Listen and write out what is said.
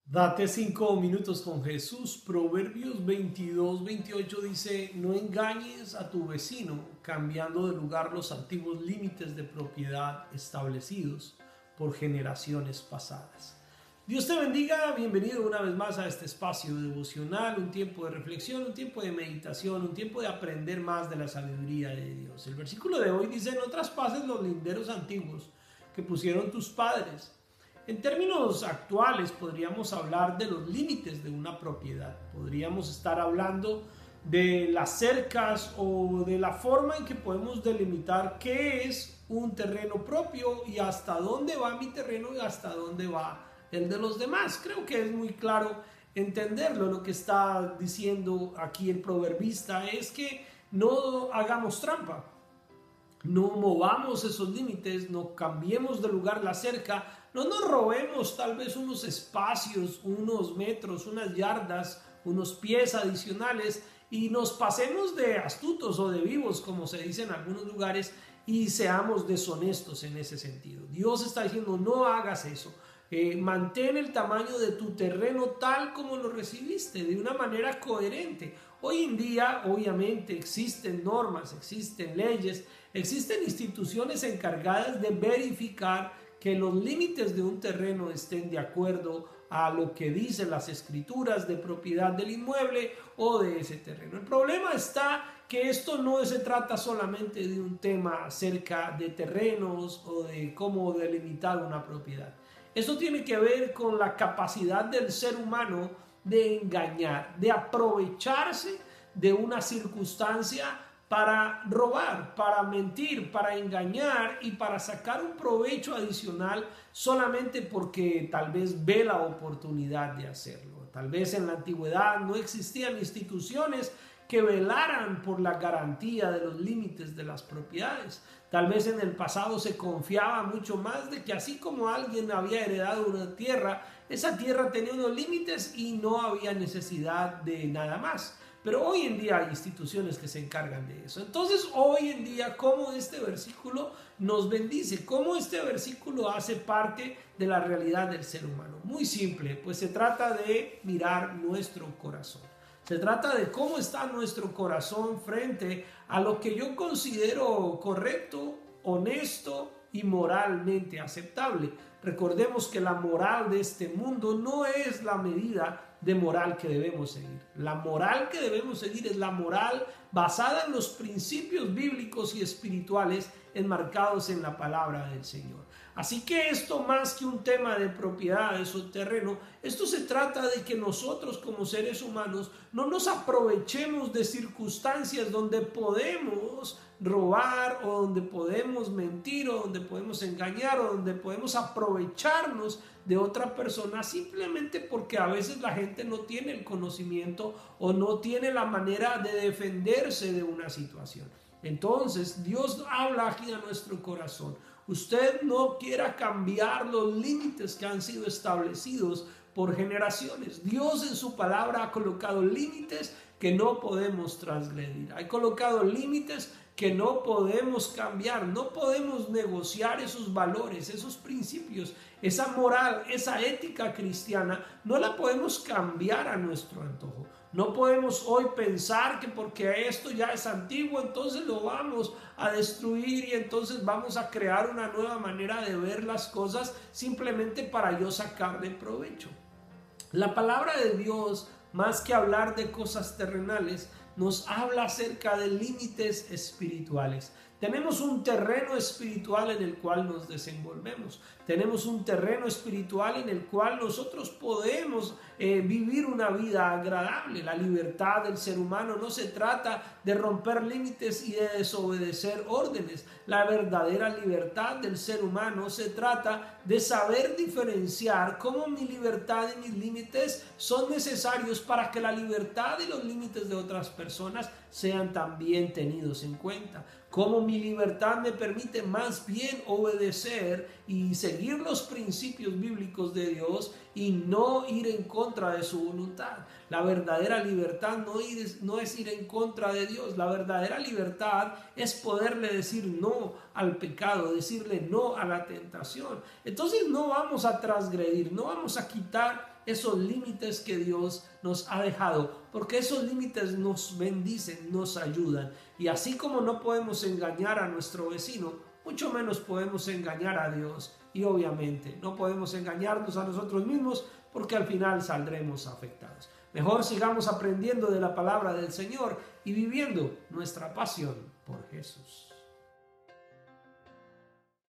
Date 5 minutos con Jesús. Proverbios 22-28 dice: no engañes a tu vecino cambiando de lugar los antiguos límites de propiedad establecidos por generaciones pasadas. Dios te bendiga, bienvenido una vez más a este espacio devocional, un tiempo de reflexión, un tiempo de meditación, un tiempo de aprender más de la sabiduría de Dios. El versículo de hoy dice: no traspases los linderos antiguos que pusieron tus padres. En términos actuales podríamos hablar de los límites de una propiedad. Podríamos estar hablando de las cercas o de la forma en que podemos delimitar qué es un terreno propio y hasta dónde va mi terreno y hasta dónde va el de los demás. Creo que es muy claro entenderlo. Lo que está diciendo aquí el proverbista es que no hagamos trampa. No movamos esos límites, no cambiemos de lugar la cerca, no nos robemos tal vez unos espacios, unos metros, unas yardas, unos pies adicionales y nos pasemos de astutos o de vivos, como se dice en algunos lugares, y seamos deshonestos en ese sentido. Dios está diciendo: no hagas eso. Mantén el tamaño de tu terreno tal como lo recibiste, de una manera coherente. Hoy en día, obviamente, existen normas, existen leyes, existen instituciones encargadas de verificar que los límites de un terreno estén de acuerdo a lo que dicen las escrituras de propiedad del inmueble o de ese terreno. El problema está que esto no se trata solamente de un tema acerca de terrenos o de cómo delimitar una propiedad. Esto tiene que ver con la capacidad del ser humano de engañar, de aprovecharse de una circunstancia para robar, para mentir, para engañar y para sacar un provecho adicional solamente porque tal vez ve la oportunidad de hacerlo. Tal vez en la antigüedad no existían instituciones que velaran por la garantía de los límites de las propiedades. Tal vez en el pasado se confiaba mucho más de que así como alguien había heredado una tierra, esa tierra tenía unos límites y no había necesidad de nada más. Pero hoy en día hay instituciones que se encargan de eso. Entonces, hoy en día, ¿cómo este versículo nos bendice? ¿Cómo este versículo hace parte de la realidad del ser humano? Muy simple, pues se trata de mirar nuestro corazón. Se trata de cómo está nuestro corazón frente a lo que yo considero correcto, honesto y moralmente aceptable. Recordemos que la moral de este mundo no es la medida de moral que debemos seguir. La moral que debemos seguir es la moral basada en los principios bíblicos y espirituales enmarcados en la palabra del Señor. Así que esto, más que un tema de propiedades o terreno, esto se trata de que nosotros como seres humanos no nos aprovechemos de circunstancias donde podemos robar o donde podemos mentir o donde podemos engañar o donde podemos aprovecharnos de otra persona simplemente porque a veces la gente no tiene el conocimiento o no tiene la manera de defenderse de una situación. Entonces Dios habla aquí a nuestro corazón. Usted no quiera cambiar los límites que han sido establecidos por generaciones. Dios en su palabra ha colocado límites que no podemos transgredir. Ha colocado límites que no podemos cambiar, no podemos negociar esos valores, esos principios, esa moral, esa ética cristiana, no la podemos cambiar a nuestro antojo. No podemos hoy pensar que porque esto ya es antiguo, entonces lo vamos a destruir y entonces vamos a crear una nueva manera de ver las cosas simplemente para yo sacarle provecho. La palabra de Dios, más que hablar de cosas terrenales, nos habla acerca de límites espirituales. Tenemos un terreno espiritual en el cual nos desenvolvemos. Tenemos un terreno espiritual en el cual nosotros podemos vivir una vida agradable. La libertad del ser humano no se trata de romper límites y de desobedecer órdenes. La verdadera libertad del ser humano se trata de saber diferenciar cómo mi libertad y mis límites son necesarios para que la libertad y los límites de otras personas sean también tenidos en cuenta. Cómo mi libertad me permite más bien obedecer y seguir los principios bíblicos de Dios y no ir en contra de su voluntad. La verdadera libertad no es ir en contra de Dios. La verdadera libertad es poderle decir no al pecado, decirle no a la tentación. Entonces no vamos a transgredir, no vamos a quitar esos límites que Dios nos ha dejado, porque esos límites nos bendicen, nos ayudan. Y así como no podemos engañar a nuestro vecino, mucho menos podemos engañar a Dios. Y obviamente no podemos engañarnos a nosotros mismos, porque al final saldremos afectados. Mejor sigamos aprendiendo de la palabra del Señor y viviendo nuestra pasión por Jesús.